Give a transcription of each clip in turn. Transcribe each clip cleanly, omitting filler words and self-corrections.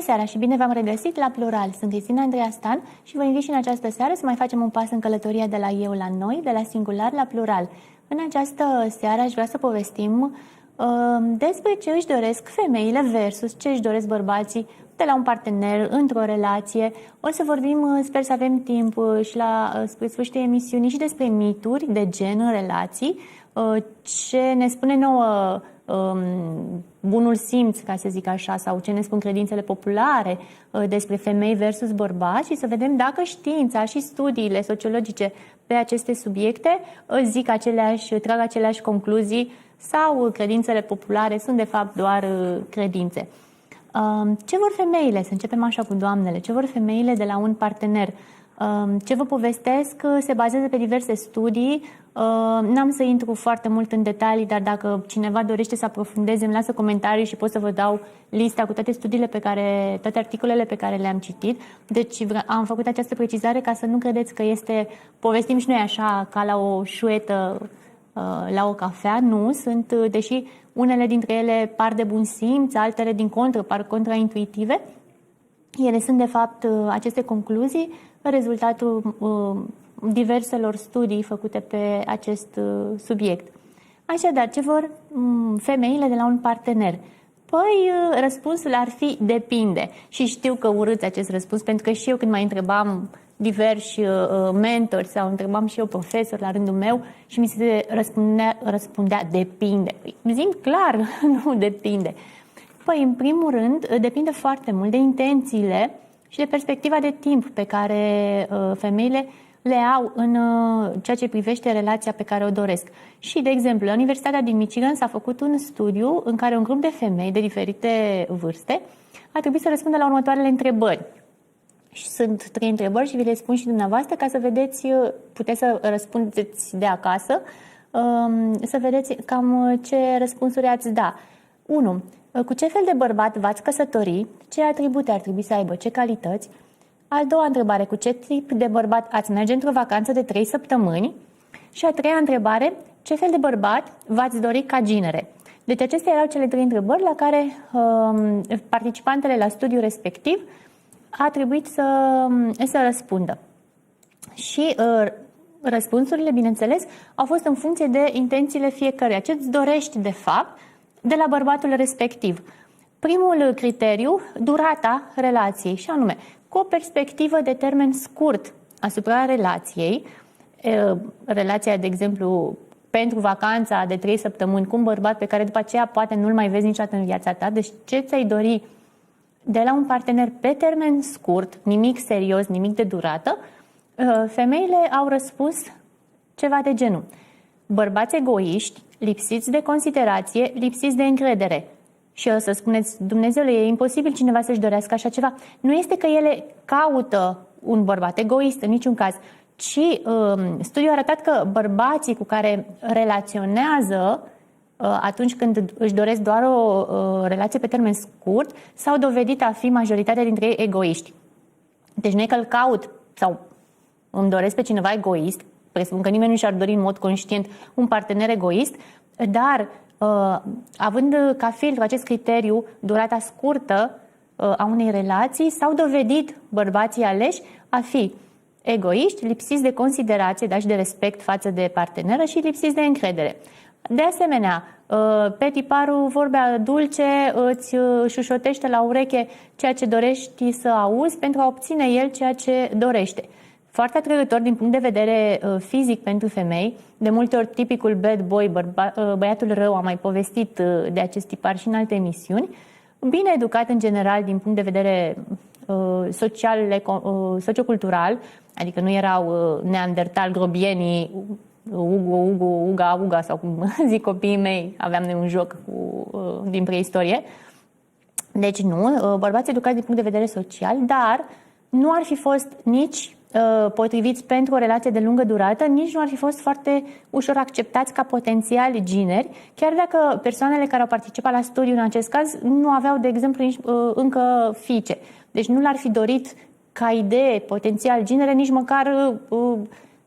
seara și bine v-am regăsit la Plural. Sunt Cristina Andreea Stan și vă invit și în această seară să mai facem un pas în călătoria de la eu la noi, de la singular la plural. În această seară aș vrea să povestim despre ce își doresc femeile versus ce își doresc bărbații de la un partener, într-o relație. O să vorbim, sper să avem timp și la sfârșitul emisiunii și despre mituri de gen în relații, ce ne spune nouă bunul simț, ca să zic așa, sau ce ne spun credințele populare despre femei versus bărbați și să vedem dacă știința și studiile sociologice pe aceste subiecte trag aceleași concluzii sau credințele populare sunt de fapt doar credințe. Ce vor femeile? Să începem așa cu doamnele. Ce vor femeile de la un partener? Ce vă povestesc se bazează pe diverse studii. N-am să intru foarte mult în detalii, dar dacă cineva dorește să aprofundeze, îmi lasă comentarii și pot să vă dau lista cu toate studiile toate articolele pe care le-am citit. Deci am făcut această precizare ca să nu credeți că povestim și noi așa ca la o șuetă la o cafea. Nu, deși unele dintre ele par de bun simț, altele din contră par contraintuitive, ele sunt de fapt aceste concluzii rezultatul diverselor studii făcute pe acest subiect. Așadar, ce vor femeile de la un partener? Păi, răspunsul ar fi depinde. Și știu că urâți acest răspuns, pentru că și eu când mai întrebam diversi mentori sau întrebam și eu profesor la rândul meu și mi se răspundea depinde. Zi-mi clar, nu depinde. Păi, în primul rând, depinde foarte mult de intențiile și de perspectiva de timp pe care femeile le au în ceea ce privește relația pe care o doresc. Și, de exemplu, la Universitatea din Michigan s-a făcut un studiu în care un grup de femei de diferite vârste a trebuit să răspundă la următoarele întrebări. Și sunt 3 întrebări și vi le spun și dumneavoastră ca să vedeți, puteți să răspundeți de acasă, să vedeți cam ce răspunsuri ați da. 1. Cu ce fel de bărbat v-ați căsători? Ce atribute ar trebui să aibă? Ce calități? A doua întrebare, cu ce tip de bărbat ați merge într-o vacanță de 3 săptămâni? Și a treia întrebare, ce fel de bărbat v-ați dori ca ginere? Deci acestea erau cele 3 întrebări la care participantele la studiul respectiv a trebuit să răspundă. Și răspunsurile, bineînțeles, au fost în funcție de intențiile fiecăruia. Ce îți dorești, de fapt, de la bărbatul respectiv? Primul criteriu, durata relației, și anume, cu o perspectivă de termen scurt asupra relației, relația, de exemplu, pentru vacanța de 3 săptămâni cu un bărbat pe care după aceea poate nu-l mai vezi niciodată în viața ta, deci ce ți-ai dori de la un partener pe termen scurt, nimic serios, nimic de durată, femeile au răspuns ceva de genul: bărbați egoiști, lipsiți de considerație, lipsiți de încredere. Și o să spuneți, Dumnezeule, e imposibil cineva să-și dorească așa ceva. Nu este că ele caută un bărbat egoist în niciun caz, ci studiul a arătat că bărbații cu care relaționează atunci când își doresc doar o relație pe termen scurt s-au dovedit a fi majoritatea dintre ei egoiști. Deci nu e că îl caut sau îmi doresc pe cineva egoist, presupun că nimeni nu și-ar dori în mod conștient un partener egoist, dar având ca filtru acest criteriu, durata scurtă a unei relații, s-au dovedit bărbații aleși a fi egoiști, lipsiți de considerație, dar și de respect față de parteneră și lipsiți de încredere. De asemenea, pe tiparul vorbea dulce, îți șușotește la ureche ceea ce dorești să auzi pentru a obține el ceea ce dorește. Foarte atrăgător din punct de vedere fizic pentru femei, de multe ori tipicul bad boy, băiatul rău, am mai povestit de acest tipar și în alte emisiuni, bine educat în general din punct de vedere sociocultural, adică nu erau neandertal, grobienii, Uga sau cum zic copiii mei, aveam noi un joc din preistorie. Deci nu, bărbați educați din punct de vedere social, dar nu ar fi fost nici potriviți pentru o relație de lungă durată, nici nu ar fi fost foarte ușor acceptați ca potențiali gineri, chiar dacă persoanele care au participat la studiu în acest caz nu aveau, de exemplu, încă fiice. Deci nu l-ar fi dorit ca idee potențial ginere, nici măcar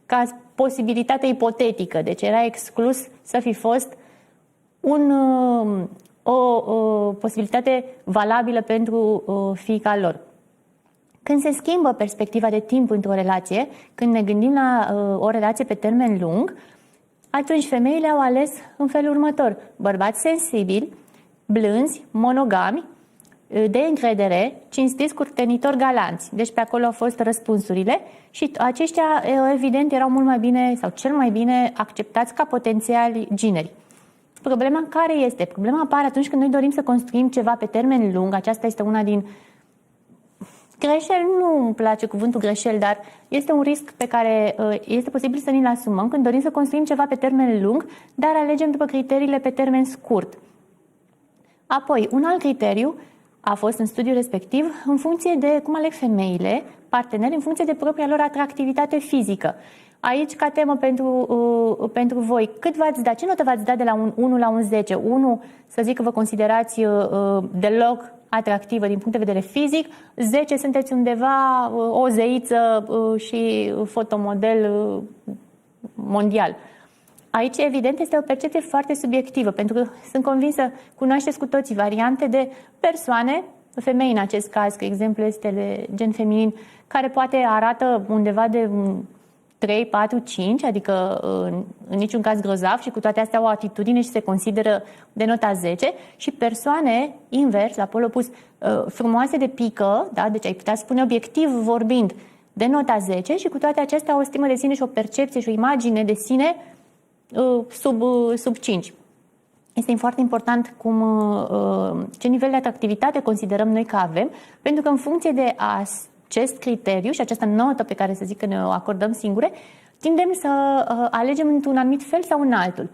ca posibilitate ipotetică. Deci era exclus să fi fost o posibilitate valabilă pentru fiica lor. Când se schimbă perspectiva de timp într-o relație, când ne gândim la o relație pe termen lung, atunci femeile au ales în felul următor: bărbați sensibili, blânzi, monogami, de încredere, cinstiți, curtenitori, galanți. Deci pe acolo au fost răspunsurile și aceștia, evident, erau mult mai bine sau cel mai bine acceptați ca potențiali gineri. Problema care este? Problema apare atunci când noi dorim să construim ceva pe termen lung. Aceasta este una din greșeli, nu îmi place cuvântul greșel, dar este un risc pe care este posibil să ni-l asumăm când dorim să construim ceva pe termen lung, dar alegem după criteriile pe termen scurt. Apoi, un alt criteriu a fost în studiul respectiv în funcție de cum aleg femeile, parteneri, în funcție de propria lor atractivitate fizică. Aici, ca temă pentru voi, cât v-ați dat? Ce notă v-ați dat de la un 1 la un 10? 1, să zic că vă considerați deloc atractivă din punct de vedere fizic, 10 sunteți undeva o zeiță și fotomodel mondial. Aici, evident, este o percepție foarte subiectivă, pentru că sunt convinsă, cunoașteți cu toții variante de persoane, femei în acest caz, că exemplul este de gen feminin, care poate arată undeva de 3, 4, 5, adică în niciun caz grozav și cu toate astea au o atitudine și se consideră de nota 10, și persoane invers, la pol opus, frumoase de pică, da? Deci ai putea spune obiectiv vorbind de nota 10 și cu toate acestea au o stimă de sine și o percepție și o imagine de sine sub 5. Este foarte important ce nivel de atractivitate considerăm noi că avem, pentru că în funcție de acest criteriu și această notă pe care să zic că ne o acordăm singure, tindem să alegem într-un anumit fel sau în altul.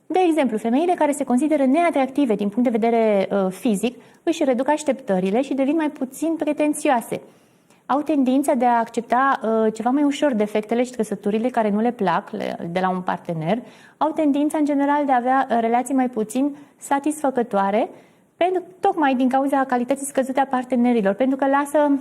De exemplu, femeile care se consideră neatractive din punct de vedere fizic își reduc așteptările și devin mai puțin pretențioase. Au tendința de a accepta ceva mai ușor defectele și trăsăturile care nu le plac de la un partener. Au tendința, în general, de a avea relații mai puțin satisfăcătoare, tocmai din cauza calității scăzute a partenerilor, pentru că lasă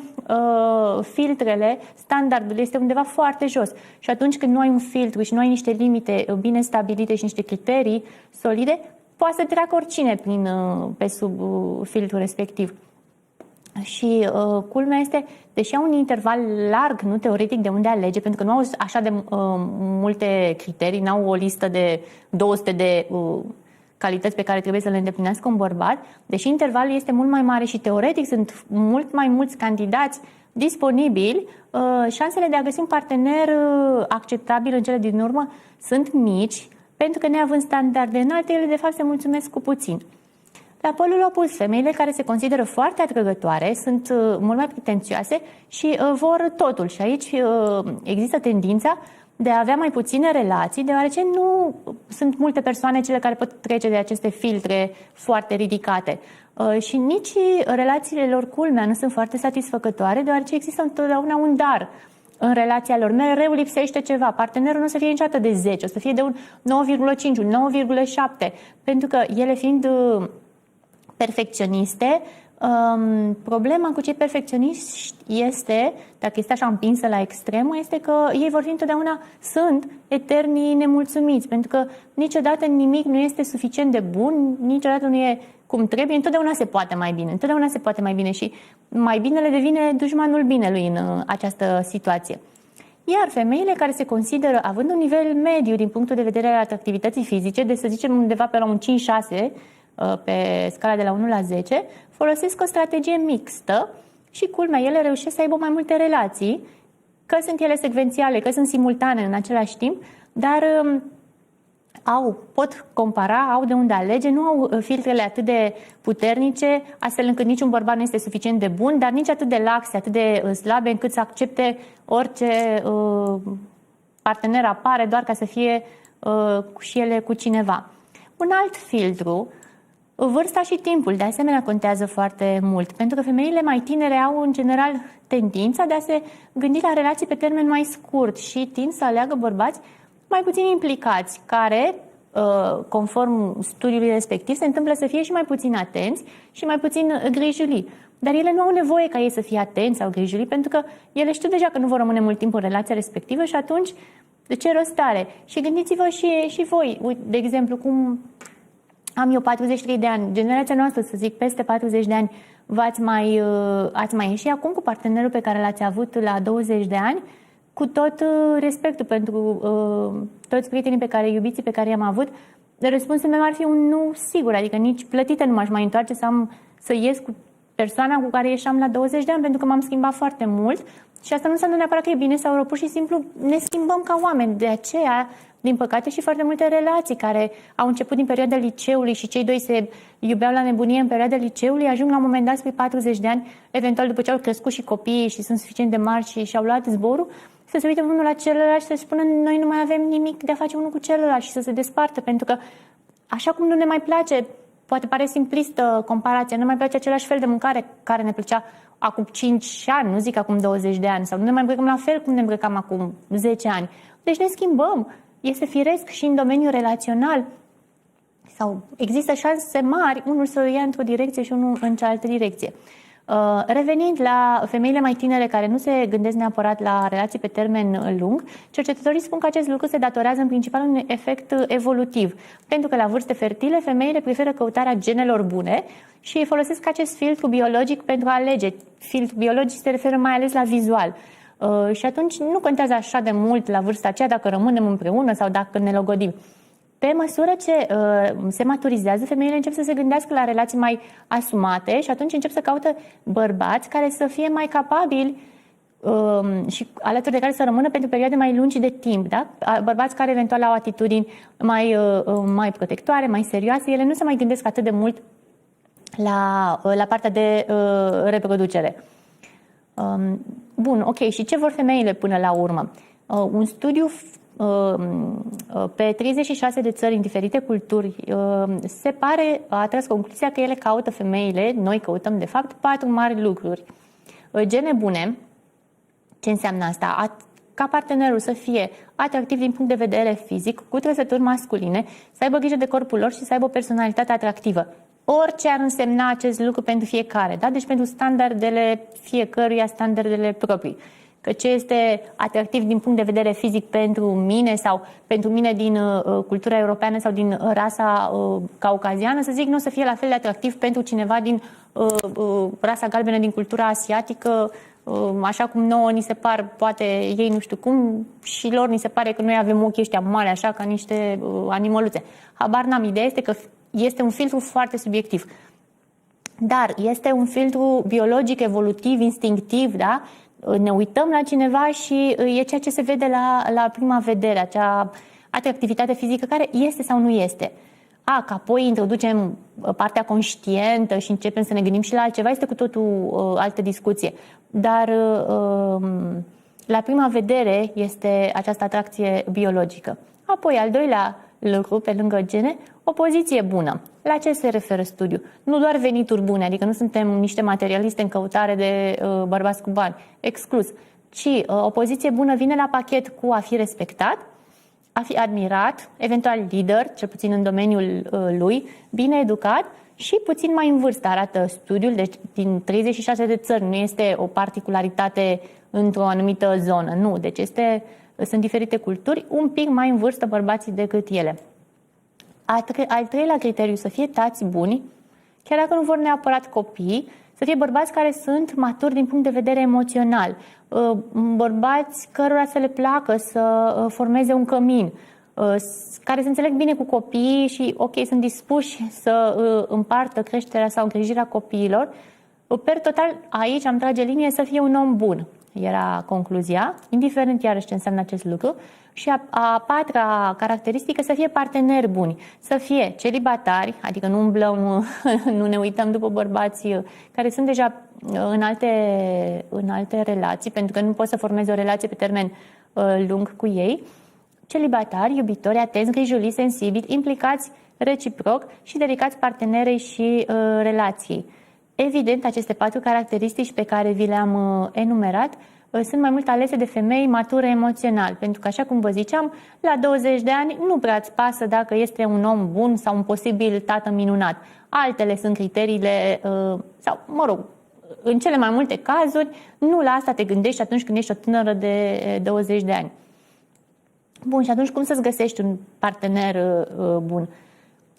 filtrele, standardul este undeva foarte jos. Și atunci când nu ai un filtru și nu ai niște limite bine stabilite și niște criterii solide, poate să treacă oricine pe sub filtrul respectiv. Și culmea este, deși au un interval larg, nu teoretic, de unde alege, pentru că nu au așa de multe criterii, nu au o listă de 200 de calități pe care trebuie să le îndeplinească un bărbat, deși intervalul este mult mai mare și teoretic sunt mult mai mulți candidați disponibili, șansele de a găsi un partener acceptabil în cele din urmă sunt mici, pentru că neavând standarde înalte, ele de fapt se mulțumesc cu puțin. La polul opus, femeile care se consideră foarte atrăgătoare sunt mult mai pretențioase și vor totul. Și aici există tendința de a avea mai puține relații, deoarece nu sunt multe persoane cele care pot trece de aceste filtre foarte ridicate. Și nici relațiile lor, culmea, nu sunt foarte satisfăcătoare, deoarece există întotdeauna un dar în relația lor. Mereu lipsește ceva. Partenerul nu o să fie niciodată de 10, o să fie de un 9,5, un 9,7, pentru că ele fiind perfecționiste, problema cu cei perfecționiști este, dacă este așa împinsă la extremă, este că ei vor fi întotdeauna, sunt eternii nemulțumiți, pentru că niciodată nimic nu este suficient de bun, niciodată nu e cum trebuie, întotdeauna se poate mai bine, întotdeauna se poate mai bine și mai binele devine dușmanul binelui în această situație. Iar femeile care se consideră, având un nivel mediu din punctul de vedere al atractivității fizice, de să zicem undeva pe la un 5-6, pe scala de la 1 la 10, folosesc o strategie mixtă și, culmea, ele reușesc să aibă mai multe relații, că sunt ele secvențiale, că sunt simultane în același timp, dar pot compara, au de unde alege, nu au filtrele atât de puternice, astfel încât niciun bărbat nu este suficient de bun, dar nici atât de laxe, atât de slabe, încât să accepte orice partener apare doar ca să fie și ele cu cineva. Un alt filtru, vârsta și timpul, de asemenea, contează foarte mult, pentru că femeile mai tinere au, în general, tendința de a se gândi la relații pe termen mai scurt și tind să aleagă bărbați mai puțin implicați, care, conform studiului respectiv, se întâmplă să fie și mai puțin atenți și mai puțin grijulii. Dar ele nu au nevoie ca ei să fie atenți sau grijulii, pentru că ele știu deja că nu vor rămâne mult timp în relația respectivă și atunci, de ce rost are? Și gândiți-vă și voi, uite, de exemplu, cum am eu 43 de ani, generația noastră, să zic, peste 40 de ani, ați mai ieși acum cu partenerul pe care l-ați avut la 20 de ani, cu tot respectul pentru toți prietenii pe care, iubiții pe care i-am avut, răspunsul meu ar fi un nu sigur, adică nici plătită nu m-aș mai întoarce să ies cu persoana cu care ieșeam la 20 de ani, pentru că m-am schimbat foarte mult și asta nu înseamnă neapărat că e bine sau rău, pur și simplu ne schimbăm ca oameni. De aceea, din păcate, și foarte multe relații care au început din perioada liceului și cei doi se iubeau la nebunie în perioada liceului, ajung la un moment dat spre 40 de ani, eventual după ce au crescut și copiii și sunt suficient de mari și și-au luat zborul, să se uite unul la celălalt și să spună noi nu mai avem nimic de a face unul cu celălalt și să se despartă, pentru că așa cum nu ne mai place, poate pare simplistă comparația, nu mai place același fel de mâncare care ne plăcea acum 5 ani, nu zic acum 20 de ani, sau nu ne mai îmbrăcăm la fel cum ne îmbrăcam acum 10 ani. Deci ne schimbăm. Este firesc și în domeniul relațional. Sau există șanse mari, unul să o ia într-o direcție și unul în cealaltă direcție. Revenind la femeile mai tinere care nu se gândesc neapărat la relații pe termen lung, cercetătorii spun că acest lucru se datorează în principal unui efect evolutiv, pentru că la vârste fertile femeile preferă căutarea genelor bune și folosesc acest filtru biologic pentru a alege. Filtru biologic se referă mai ales la vizual. Și atunci nu contează așa de mult la vârsta aceea dacă rămânem împreună sau dacă ne logodim. Pe măsură ce se maturizează, femeile încep să se gândească la relații mai asumate și atunci încep să caută bărbați care să fie mai capabili și alături de care să rămână pentru perioade mai lungi de timp. Da? Bărbați care eventual au atitudini mai protectoare, mai serioase. Ele nu se mai gândesc atât de mult la partea de reproducere. Bun, ok. Și ce vor femeile până la urmă? Un studiu pe 36 de țări în diferite culturi a tras concluzia că ele caută femeile, noi căutăm de fapt 4 mari lucruri. Gene bune, ce înseamnă asta? Ca partenerul să fie atractiv din punct de vedere fizic, cu trăsături masculine, să aibă grijă de corpul lor și să aibă o personalitate atractivă. Orice ar însemna acest lucru pentru fiecare, da? Deci pentru standardele fiecăruia, standardele proprii. Că ce este atractiv din punct de vedere fizic pentru mine sau pentru mine din cultura europeană sau din rasa caucaziană, să zic, nu o să fie la fel de atractiv pentru cineva din rasa galbenă, din cultura asiatică, așa cum nouă ni se par, poate ei nu știu cum, și lor ni se pare că noi avem ochii ăștia mari, așa, ca niște animăluțe. Habar n-am, ideea este că este un filtru foarte subiectiv. Dar este un filtru biologic, evolutiv, instinctiv, da? Ne uităm la cineva și e ceea ce se vede la prima vedere, acea atractivitate fizică care este sau nu este. Că apoi introducem partea conștientă și începem să ne gândim și la altceva, este cu totul altă discuție. Dar la prima vedere este această atracție biologică. Apoi, al doilea lucru, pe lângă gene, o poziție bună. La ce se referă studiul? Nu doar venituri bune, adică nu suntem niște materialiste în căutare de bărbați cu bani, exclus, ci o poziție bună vine la pachet cu a fi respectat, a fi admirat, eventual lider, cel puțin în domeniul lui, bine educat și puțin mai în vârstă, arată studiul, deci din 36 de țări, nu este o particularitate într-o anumită zonă, nu, deci sunt diferite culturi, un pic mai în vârstă bărbații decât ele. Al treilea criteriu, să fie tați buni, chiar dacă nu vor neapărat copii, să fie bărbați care sunt maturi din punct de vedere emoțional, bărbați cărora să le placă să formeze un cămin, care se înțeleg bine cu copiii și, ok, sunt dispuși să împartă creșterea sau îngrijirea copiilor. Per total, aici am trage linie să fie un om bun. Era concluzia, indiferent iarăși ce înseamnă acest lucru. Și a patra caracteristică, să fie parteneri buni, să fie celibatari, adică nu umblăm, nu ne uităm după bărbați care sunt deja în alte relații, pentru că nu poți să formezi o relație pe termen lung cu ei. Celibatari, iubitori, atenți, grijuliți, sensibili, implicați reciproc și dedicați partenerei și relației. Evident, aceste 4 caracteristici pe care vi le-am enumerat sunt mai mult alese de femei mature emoțional, pentru că, așa cum vă ziceam, la 20 de ani nu prea îți pasă dacă este un om bun sau un posibil tată minunat. Altele sunt criteriile, sau, mă rog, în cele mai multe cazuri, nu la asta te gândești atunci când ești o tânără de 20 de ani. Bun, și atunci cum să-ți găsești un partener bun?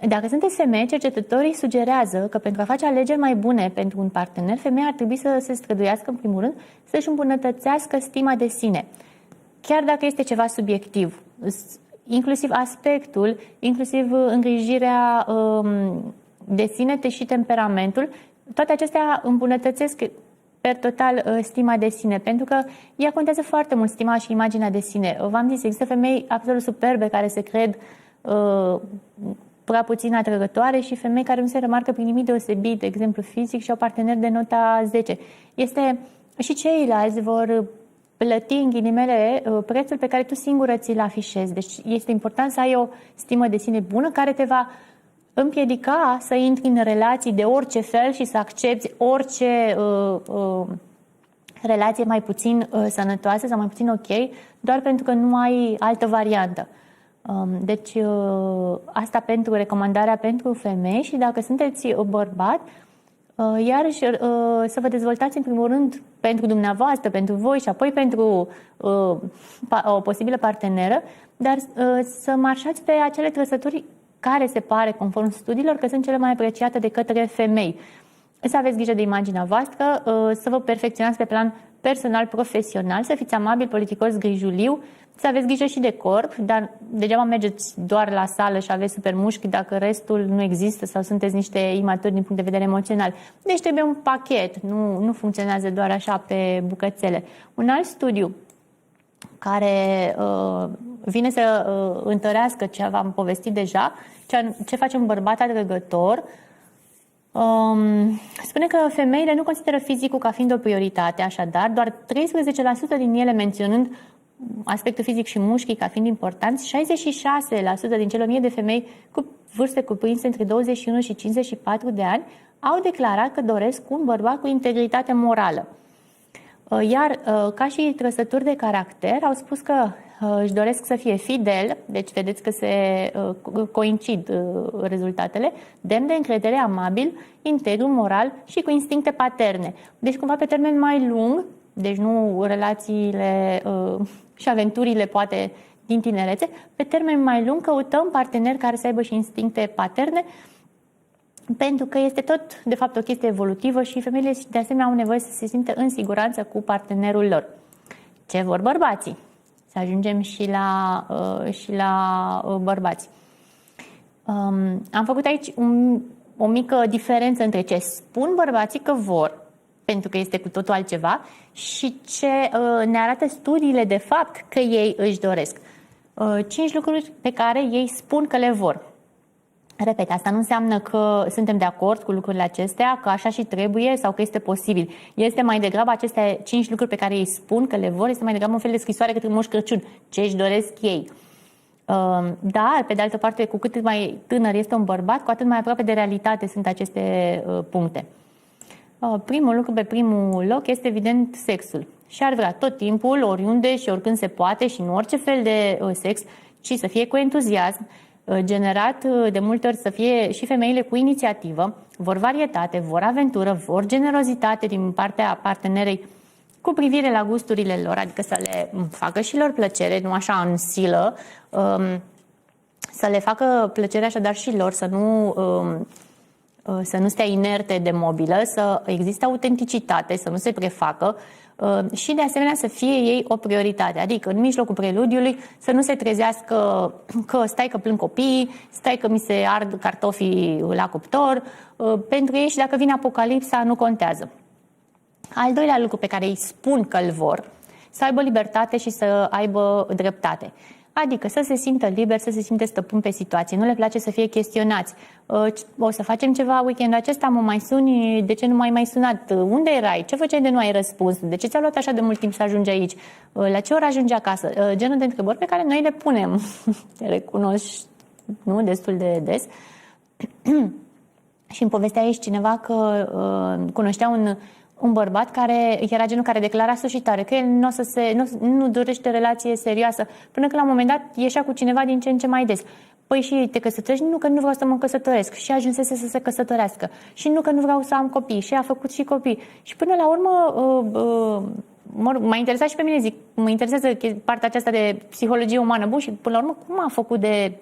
Dacă sunteți femei, cercetătorii sugerează că pentru a face alegeri mai bune pentru un partener, femeia ar trebui să se străduiască, în primul rând, să-și îmbunătățească stima de sine. Chiar dacă este ceva subiectiv, inclusiv aspectul, inclusiv îngrijirea de sine și temperamentul, toate acestea îmbunătățesc per total stima de sine, pentru că ea contează foarte mult, stima și imaginea de sine. V-am zis, există femei absolut superbe care se cred prea puțin atrăgătoare și femei care nu se remarcă prin nimic deosebit, de exemplu fizic, și au parteneri de nota 10. Și ceilalți vor plăti în ghilimele prețul pe care tu singură ți-l afișezi. Deci este important să ai o stimă de sine bună care te va împiedica să intri în relații de orice fel și să accepti orice relație mai puțin sănătoasă sau mai puțin ok, doar pentru că nu ai altă variantă. Deci asta pentru recomandarea pentru femei. Și dacă sunteți bărbat, iarăși să vă dezvoltați în primul rând pentru dumneavoastră, pentru voi și apoi pentru o posibilă parteneră, dar să marșați pe acele trăsături care se pare, conform studiilor, că sunt cele mai apreciate de către femei. Să aveți grijă de imaginea voastră, să vă perfecționați pe plan personal, profesional, să fiți amabil, politicos, grijuliu, să aveți grijă și de corp, dar degeaba mergeți doar la sală și aveți super mușchi dacă restul nu există sau sunteți niște imaturi din punct de vedere emoțional. Deci trebuie un pachet, nu funcționează doar așa pe bucățele. Un alt studiu care vine să întărească ce v-am povestit deja, ce face un bărbat atrăgător, spune că femeile nu consideră fizicul ca fiind o prioritate, așadar, doar 13% din ele menționând aspectul fizic și mușchii ca fiind importanți, 66% din cele 1000 de femei cu vârste cuprinse între 21 și 54 de ani au declarat că doresc un bărbat cu integritate morală. Iar ca și trăsături de caracter, au spus că își doresc să fie fidel, deci vedeți că se coincid rezultatele, demn de încredere, amabil, integru, moral și cu instincte paterne. Deci cumva pe termen mai lung, deci nu relațiile și aventurile poate din tinerețe, pe termen mai lung căutăm parteneri care să aibă și instincte paterne, pentru că este tot, de fapt, o chestie evolutivă și femeile, de asemenea, au nevoie să se simtă în siguranță cu partenerul lor. Ce vor bărbații? Să ajungem și la bărbați. Am făcut aici o mică diferență între ce spun bărbații că vor, pentru că este cu totul altceva, și ce ne arată studiile de fapt că ei își doresc. 5 lucruri pe care ei spun că le vor. Repet, asta nu înseamnă că suntem de acord cu lucrurile acestea, că așa și trebuie sau că este posibil. Este mai degrabă aceste 5 lucruri pe care ei spun că le vor, este mai degrabă un fel de scrisoare către Moș Crăciun, ce își doresc ei. Dar, pe de altă parte, cu cât mai tânăr este un bărbat, cu atât mai aproape de realitate sunt aceste puncte. Primul lucru pe primul loc este, evident, sexul. Și ar vrea tot timpul, oriunde și oricând se poate, și nu orice fel de sex, ci să fie cu entuziasm, generat de multe ori să fie și femeile cu inițiativă, vor varietate, vor aventură, vor generozitate din partea partenerei cu privire la gusturile lor, adică să le facă și lor plăcere, nu așa în silă, să le facă plăcere așadar și lor, să nu stea inerte de mobilă, să existe autenticitate, să nu se prefacă și de asemenea să fie ei o prioritate. Adică în mijlocul preludiului să nu se trezească că stai că plâng copiii, stai că mi se ard cartofii la cuptor. Pentru ei și dacă vine apocalipsa nu contează. Al doilea lucru pe care îi spun că îl vor, să aibă libertate și să aibă dreptate. Adică să se simtă liber, să se simte stăpân pe situație. Nu le place să fie chestionați. O să facem ceva weekendul acesta, mă mai suni, de ce nu mai sunat? Unde erai? Ce făceai de nu ai răspuns? De ce ți-a luat așa de mult timp să ajungi aici? La ce oră ajungi acasă? Genul de întrebări pe care noi le punem. Te recunoști, nu? Destul de des. Și îmi povestea aici cineva că cunoștea un bărbat care era genul care declara sus și tare că el nu dorește relație serioasă, până că la un moment dat ieșea cu cineva din ce în ce mai des. Păi și te căsătorești? Nu, că nu vreau să mă căsătoresc. Și ajunsese să se căsătorească. Și nu, că nu vreau să am copii. Și a făcut și copii. Și până la urmă, m-a interesat și pe mine, zic, mă interesează partea aceasta de psihologie umană. Bun, și până la urmă, cum a făcut de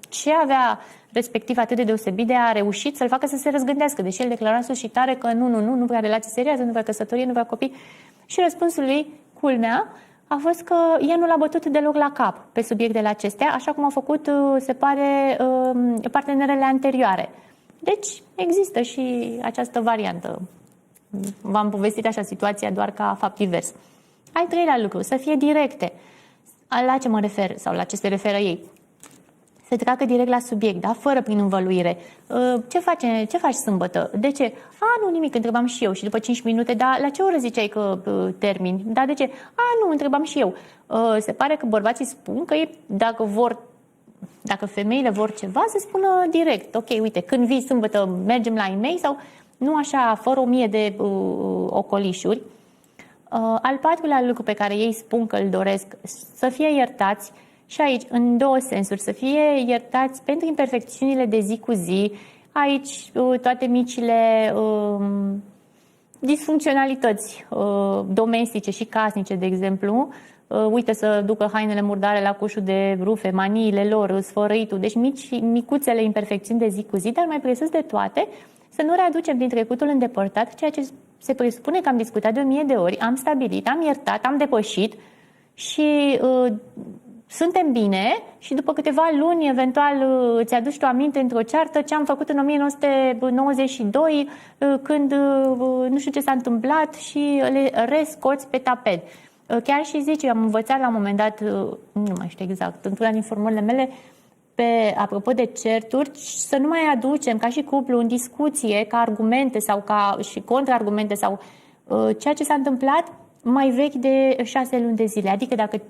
ce avea respectiv atât de deosebit de a reușit să-l facă să se răzgândească, deși el declara sus și tare că nu vrea relații serioase, nu vrea căsătorie, nu vrea copii. Și răspunsul lui, culmea, a fost că el nu l-a bătut deloc la cap pe subiectele acestea, așa cum au făcut, se pare, partenerele anterioare. Deci există și această variantă. V-am povestit așa situația doar ca fapt divers. Al treilea lucru, să fie directe. La ce mă refer sau la ce se referă ei? Să treacă direct la subiect, da? Fără prin învăluire. Ce faci sâmbătă? De ce? Nu, nimic, întrebam și eu. Și după 5 minute, da, la ce oră ziceai că termini? Da, de ce? Nu, întrebam și eu. Se pare că bărbații spun că ei, dacă femeile vor ceva, să spună direct. Ok, uite, când vii sâmbătă, mergem la e-mail sau nu așa, fără 1000 de ocolișuri. Al patrulea lucru pe care ei spun că îl doresc, să fie iertați, și aici, în două sensuri, să fie iertați pentru imperfecțiunile de zi cu zi, aici toate micile disfuncționalități domestice și casnice, de exemplu, uite să ducă hainele murdare la cușul de rufe, maniile lor, sfărăitul, deci micuțele imperfecțiuni de zi cu zi, dar mai presus de toate, să nu readucem din trecutul îndepărtat ceea ce se presupune că am discutat de 1000 de ori, am stabilit, am iertat, am depășit și suntem bine și după câteva luni, eventual, îți aduci tu aminte într-o ceartă ce am făcut în 1992, când nu știu ce s-a întâmplat și le rescoți pe tapet. Chiar și zice, am învățat la un moment dat, nu mai știu exact, într-una din formulele mele, apropo de certuri, să nu mai aducem ca și cuplu în discuție ca argumente sau și contraargumente sau ceea ce s-a întâmplat mai vechi de 6 luni de zile. Adică dacă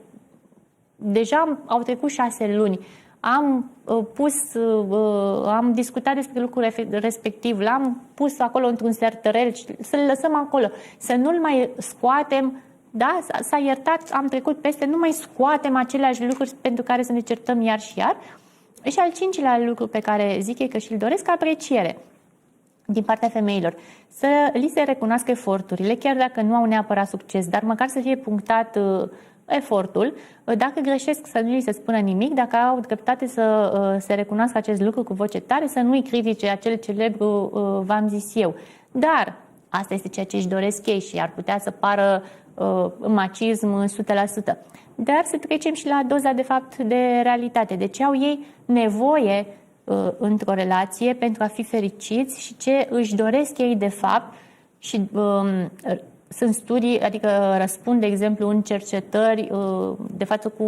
deja au trecut 6 luni, am discutat despre lucrul respectiv, l-am pus acolo într-un sertărel, să-l lăsăm acolo, să nu-l mai scoatem, da? S-a iertat, am trecut peste, nu mai scoatem aceleași lucruri pentru care să ne certăm iar și iar. Și al cincilea lucru pe care zic ei că și-l doresc, apreciere din partea femeilor. Să li se recunoască eforturile, chiar dacă nu au neapărat succes, dar măcar să fie punctat efortul. Dacă greșesc, să nu li se spună nimic. Dacă au dreptate, să se recunoască acest lucru cu voce tare, să nu-i critice acel celebru v-am zis eu. Dar asta este ceea ce își doresc ei și ar putea să pară macism 100%. Dar să trecem și la doza de fapt de realitate. De ce au ei nevoie într-o relație pentru a fi fericiți și ce își doresc ei de fapt și sunt studii, adică răspund, de exemplu, în cercetări, de față cu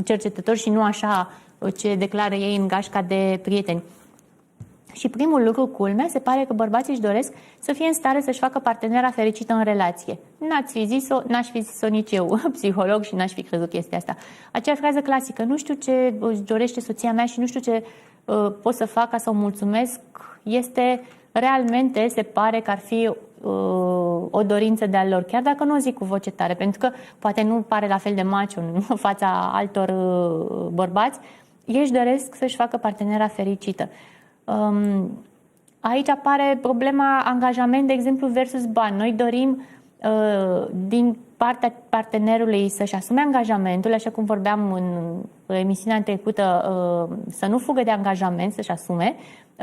cercetători și nu așa ce declară ei în gașca de prieteni. Și primul lucru, culmea, se pare că bărbații își doresc să fie în stare să-și facă partenera fericită în relație. N-ați fi zis-o, n-aș fi zis-o nici eu, psiholog, și n-aș fi crezut chestia asta. Acea frază clasică, nu știu ce își dorește soția mea și nu știu ce pot să fac ca să o mulțumesc, este realmente, se pare că ar fi o dorință de-a lor, chiar dacă nu o zic cu voce tare, pentru că poate nu pare la fel de macho în fața altor bărbați, ei își doresc să-și facă partenera fericită. Aici apare problema angajament, de exemplu, versus bani. Noi dorim din partea partenerului să-și asume angajamentul, așa cum vorbeam în emisiunea trecută, să nu fugă de angajament, să-și asume.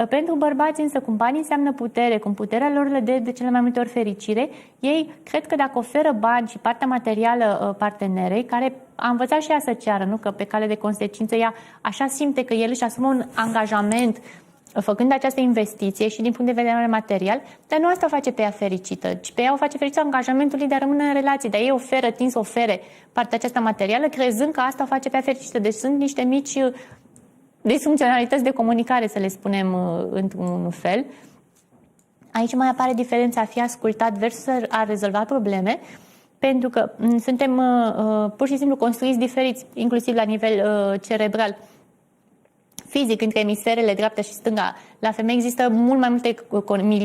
Pentru bărbați însă, cum banii înseamnă putere, cum puterea lor le dă de cele mai multe ori fericire, ei cred că dacă oferă bani și partea materială partenerei, care a învățat și ea să ceară, nu? Că pe cale de consecință ea așa simte că el își asumă un angajament făcând această investiție și din punct de vedere material, dar nu asta o face pe ea fericită, ci pe ea o face fericită angajamentul ei de a rămâne în relație, dar ei oferă, tind să ofere partea aceasta materială, crezând că asta o face pe ea fericită. Deci sunt niște mici disfuncționalități de comunicare, să le spunem într-un fel. Aici mai apare diferența a fi ascultat versus a rezolva probleme, pentru că suntem pur și simplu construiți diferiți, inclusiv la nivel cerebral. Fizic, între emisferele dreapta și stânga. La femei există mult mai multe,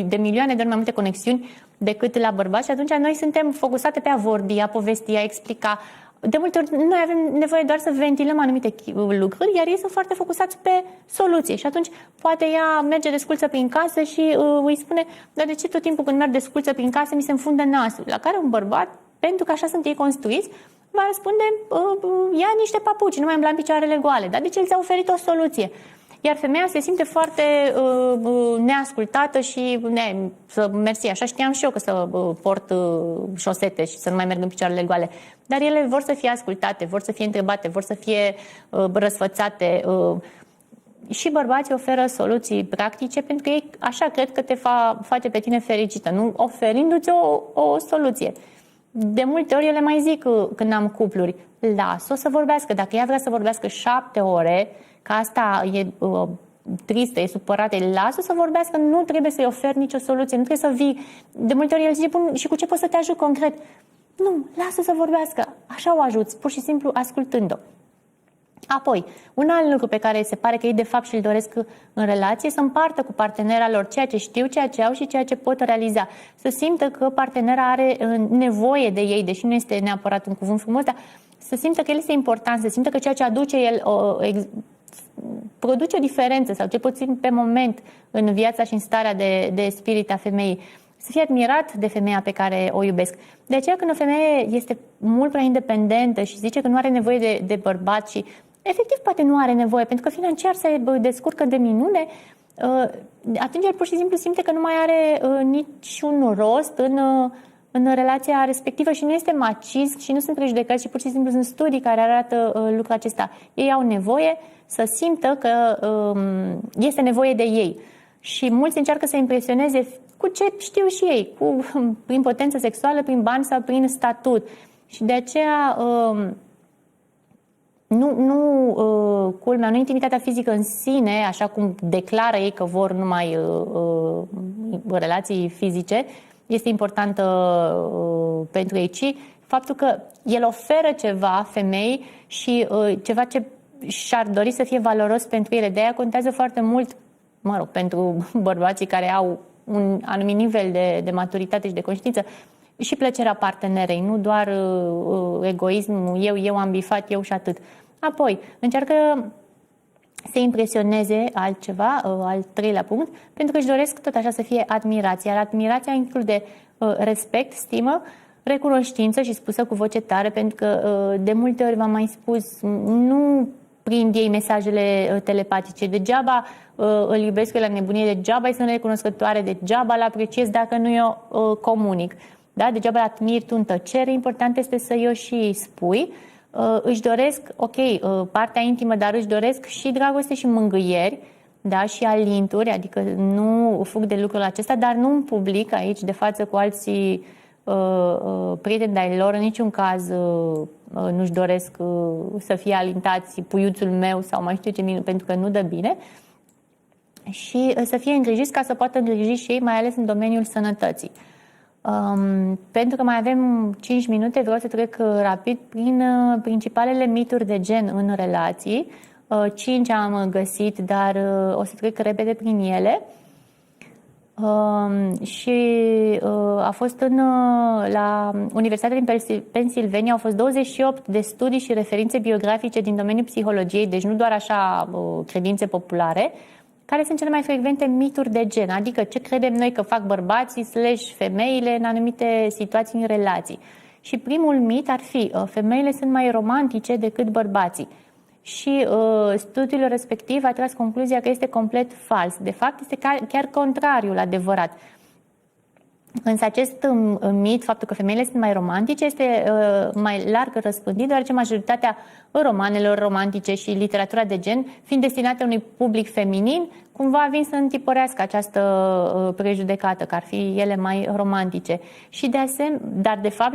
de milioane de ori mai multe conexiuni decât la bărbați și atunci noi suntem focusate pe a vorbi, a povesti, a explica. De multe ori noi avem nevoie doar să ventilăm anumite lucruri, iar ei sunt foarte focusați pe soluție. Și atunci poate ea merge desculță prin casă și îi spune, dar de ce tot timpul când merg desculță prin casă mi se înfunde nasul? La care un bărbat, pentru că așa sunt ei construiți, va răspunde, ia niște papuci, nu mai îmbla în picioarele goale. Dar deci el ți-a oferit o soluție. Iar femeia se simte foarte neascultată și mersi, așa știam și eu că să port șosete și să nu mai merg în picioarele goale. Dar ele vor să fie ascultate, vor să fie întrebate, vor să fie răsfățate. Și bărbații oferă soluții practice pentru că ei așa cred că te face pe tine fericită, nu oferindu-ți o soluție. De multe ori ele mai zic când am cupluri, las-o să vorbească. Dacă ea vrea să vorbească 7 ore, că asta e tristă, e supărată, lasă să vorbească, nu trebuie să-i oferi nicio soluție, nu trebuie să vii. De multe ori el zice, și cu ce pot să te ajut concret? Nu, lasă să vorbească, așa o ajuți, pur și simplu ascultând-o. Apoi, un alt lucru pe care se pare că ei de fapt și-l doresc în relație, să împartă cu partenera lor ceea ce știu, ceea ce au și ceea ce pot realiza. Să simtă că partenera are nevoie de ei, deși nu este neapărat un cuvânt frumos, dar să simtă că el este important, să simtă că ceea ce aduce el produce o diferență sau ce puțin pe moment în viața și în starea de spirit a femeii. Să fie admirat de femeia pe care o iubesc. De aceea când o femeie este mult prea independentă și zice că nu are nevoie de bărbat și efectiv poate nu are nevoie, pentru că financiar se descurcă de minune, atunci el pur și simplu simte că nu mai are niciun rost în relația respectivă și nu este macist și nu sunt prejudecăți și pur și simplu sunt studii care arată lucrul acesta. Ei au nevoie să simtă că este nevoie de ei. Și mulți încearcă să impresioneze cu ce știu și ei, prin potență sexuală, prin bani sau prin statut. Și de aceea culmea, nu intimitatea fizică în sine, așa cum declară ei că vor numai relații fizice, este importantă pentru ei, ci faptul că el oferă ceva femei și ceva ce și-ar dori să fie valoros pentru ele. De aia contează foarte mult, pentru bărbații care au un anumit nivel de maturitate și de conștiință, și plăcerea partenerei, nu doar egoismul, eu am bifat, eu și atât. Apoi, încearcă să impresioneze altceva, al treilea punct, pentru că își doresc tot așa să fie admirație. Iar admirația include respect, stimă, recunoștință și spusă cu voce tare, pentru că de multe ori v-am mai spus, nu prind ei mesajele telepatice. Degeaba îl iubesc la nebunie, degeaba îi sunt recunoscătoare, degeaba îl apreciez dacă nu eu comunic. Da? Degeaba îl admir tu în tăcere, important este să eu și spui. Își doresc, partea intimă, dar își doresc și dragoste și mângâieri, da? Și alinturi, adică nu fug de lucrul acesta, dar nu în public, aici, de față cu alții prieteni de-ai lor, în niciun caz nu-și doresc să fie alintați puiuțul meu sau mai știu ce, pentru că nu dă bine. Și să fie îngrijiți ca să poată îngriji și ei, mai ales în domeniul sănătății. Pentru că mai avem 5 minute, vreau să trec rapid prin principalele mituri de gen în relații. 5 am găsit, dar o să trec repede prin ele. Și a fost la Universitatea din Pennsylvania, au fost 28 de studii și referințe biografice din domeniul psihologiei, deci nu doar așa credințe populare, care sunt cele mai frecvente mituri de gen, adică ce credem noi că fac bărbații / femeile în anumite situații în relații. Și primul mit ar fi, femeile sunt mai romantice decât bărbații. Și studiul respectiv a tras concluzia că este complet fals. De fapt, este chiar contrariul adevărat. Însă acest mit, faptul că femeile sunt mai romantice, este mai larg răspândit, deoarece majoritatea romanelor romantice și literatura de gen, fiind destinate unui public feminin, cumva vin să întipărească această prejudecată, că ar fi ele mai romantice. Și de asemenea, dar de fapt,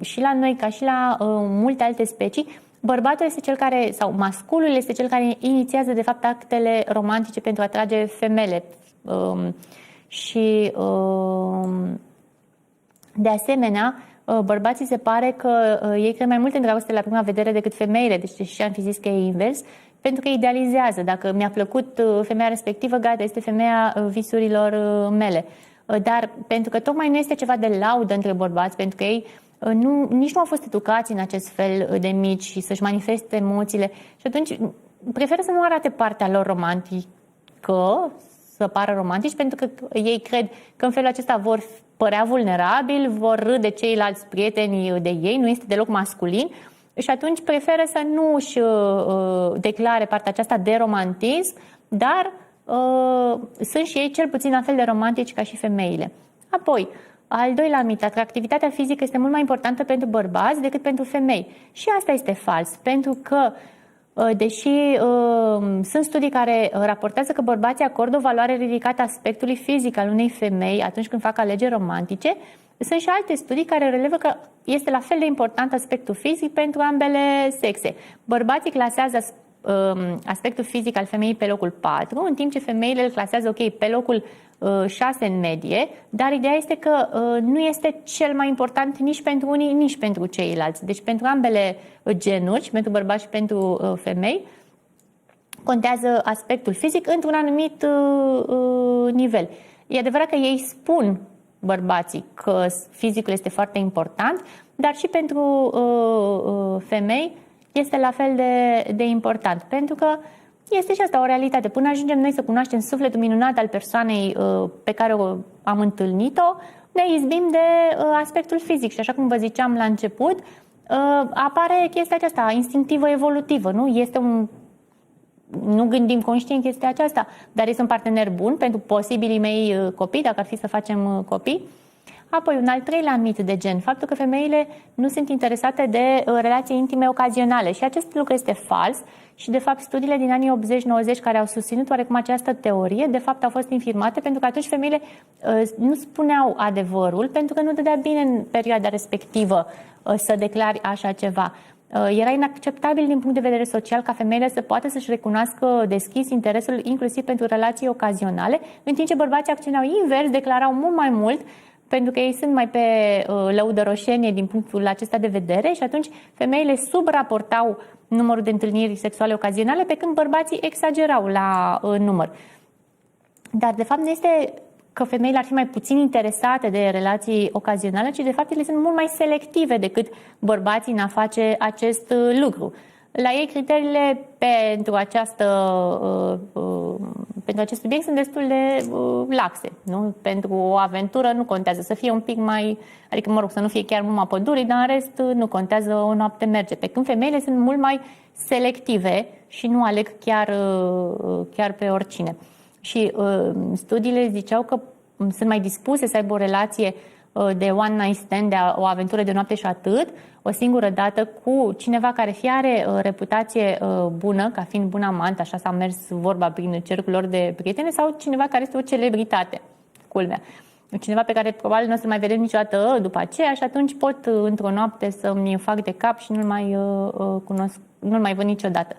și la noi, ca și la multe alte specii, bărbatul este cel care, sau masculul este cel care inițiază de fapt actele romantice pentru a atrage femele. Și de asemenea, bărbații se pare că ei cred mai mult în dragoste la prima vedere decât femeile, deci și am fi zis că e invers, pentru că idealizează. Dacă mi-a plăcut femeia respectivă, gata, este femeia visurilor mele. Dar pentru că tocmai nu este ceva de laudă între bărbați, pentru că ei nici nu au fost educați în acest fel de mici și să-și manifeste emoțiile și atunci preferă să nu arate partea lor romantică, să pară romantici, pentru că ei cred că în felul acesta vor părea vulnerabili, vor râde ceilalți prieteni de ei, nu este deloc masculin și atunci preferă să nu își declare partea aceasta de romantism, dar sunt și ei cel puțin la fel de romantici ca și femeile. Apoi, al doilea mit, atractivitatea fizică este mult mai importantă pentru bărbați decât pentru femei. Și asta este fals, pentru că deși sunt studii care raportează că bărbații acordă o valoare ridicată aspectului fizic al unei femei atunci când fac alegeri romantice, sunt și alte studii care relevă că este la fel de important aspectul fizic pentru ambele sexe. Bărbații clasează aspectul fizic al femeii pe locul 4, în timp ce femeile îl clasează, ok, pe locul 6 în medie, dar ideea este că nu este cel mai important nici pentru unii, nici pentru ceilalți. Deci pentru ambele genuri, și pentru bărbați și pentru femei, contează aspectul fizic într-un anumit nivel. E adevărat că ei spun, bărbații, că fizicul este foarte important, dar și pentru femei este la fel de important, pentru că este și asta o realitate. Până ajungem noi să cunoaștem sufletul minunat al persoanei pe care o am întâlnit-o, ne izbim de aspectul fizic și așa cum vă ziceam la început, apare chestia aceasta instinctivă evolutivă, nu? Nu gândim conștient chestia aceasta, dar este un partener bun pentru posibilii mei copii, dacă ar fi să facem copii. Apoi, un al treilea mit de gen, faptul că femeile nu sunt interesate de relații intime ocazionale. Și acest lucru este fals și, de fapt, studiile din anii 80-90 care au susținut oarecum această teorie, de fapt, au fost infirmate pentru că atunci femeile nu spuneau adevărul, pentru că nu dădea bine în perioada respectivă să declari așa ceva. Era inacceptabil din punct de vedere social ca femeile să poată să-și recunoască deschis interesul inclusiv pentru relații ocazionale, în timp ce bărbații acționau invers, declarau mult mai mult, pentru că ei sunt mai pe lăudăroșenie din punctul acesta de vedere și atunci femeile subraportau numărul de întâlniri sexuale ocazionale, pe când bărbații exagerau la număr. Dar, de fapt, nu este că femeile ar fi mai puțin interesate de relații ocazionale, ci, de fapt, ele sunt mult mai selective decât bărbații în a face acest lucru. La ei, criteriile pentru acest subiect sunt destul de laxe. Nu? Pentru o aventură nu contează să fie un pic mai, adică, mă rog, să nu fie chiar muma pădurii, dar în rest nu contează, o noapte merge. Pe când femeile sunt mult mai selective și nu aleg chiar pe oricine. Și studiile ziceau că sunt mai dispuse să aibă o relație de one night stand, de o aventură de noapte și atât, o singură dată cu cineva care fie are reputație bună, ca fiind bun amant, așa s-a mers vorba prin cercul lor de prietene, sau cineva care este o celebritate, culmea. Cineva pe care probabil nu o să mai vedem niciodată după aceea și atunci pot într-o noapte să-mi fac de cap și nu-l mai cunosc, nu-l mai văd niciodată.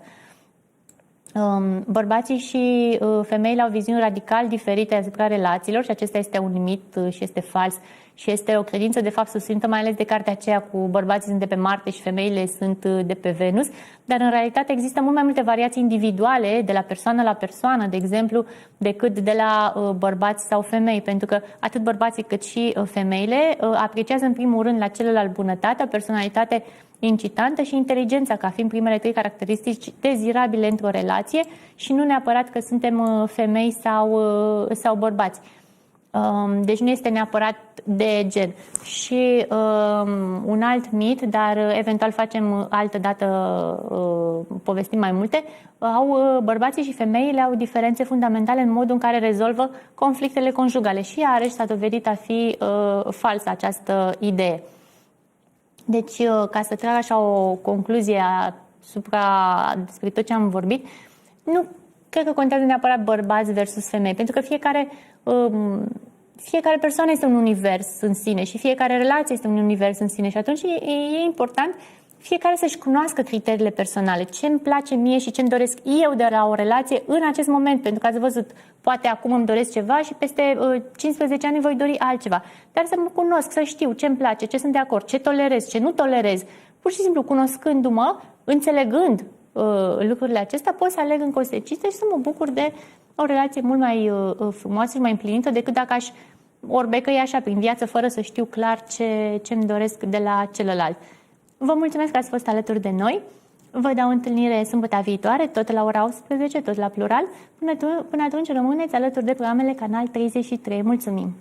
Bărbații și femeile au viziuni radical diferite asupra relațiilor și acesta este un mit și este fals și este o credință de fapt susținută mai ales de cartea aceea cu bărbații sunt de pe Marte și femeile sunt de pe Venus, dar în realitate există mult mai multe variații individuale de la persoană la persoană, de exemplu, decât de la bărbați sau femei, pentru că atât bărbații cât și femeile apreciază în primul rând la celălalt bunătatea, personalitate incitantă și inteligența ca fiind primele trei caracteristici dezirabile într-o relație și nu neapărat că suntem femei sau bărbați. Deci nu este neapărat de gen. Și un alt mit, dar eventual facem altă dată, povestim mai multe, bărbații și femeile au diferențe fundamentale în modul în care rezolvă conflictele conjugale și iarăși s-a dovedit a fi falsă această idee. Deci, ca să trag așa o concluzie despre tot ce am vorbit, nu cred că contează neapărat bărbați versus femei, pentru că fiecare persoană este un univers în sine și fiecare relație este un univers în sine și atunci e important fiecare să-și cunoască criteriile personale, ce îmi place mie și ce îmi doresc eu de la o relație în acest moment, pentru că ați văzut, poate acum îmi doresc ceva și peste 15 ani voi dori altceva, dar să mă cunosc, să știu ce îmi place, ce sunt de acord, ce tolerez, ce nu tolerez, pur și simplu cunoscându-mă, înțelegând lucrurile acestea, pot să aleg în consecință și să mă bucur de o relație mult mai frumoasă și mai împlinită decât dacă aș orbecăi așa prin viață fără să știu clar ce îmi doresc de la celălalt. Vă mulțumesc că ați fost alături de noi. Vă dau întâlnire sâmbătă viitoare, tot la ora 18, tot la Plural. Până atunci rămâneți alături de programele Canal 33. Mulțumim!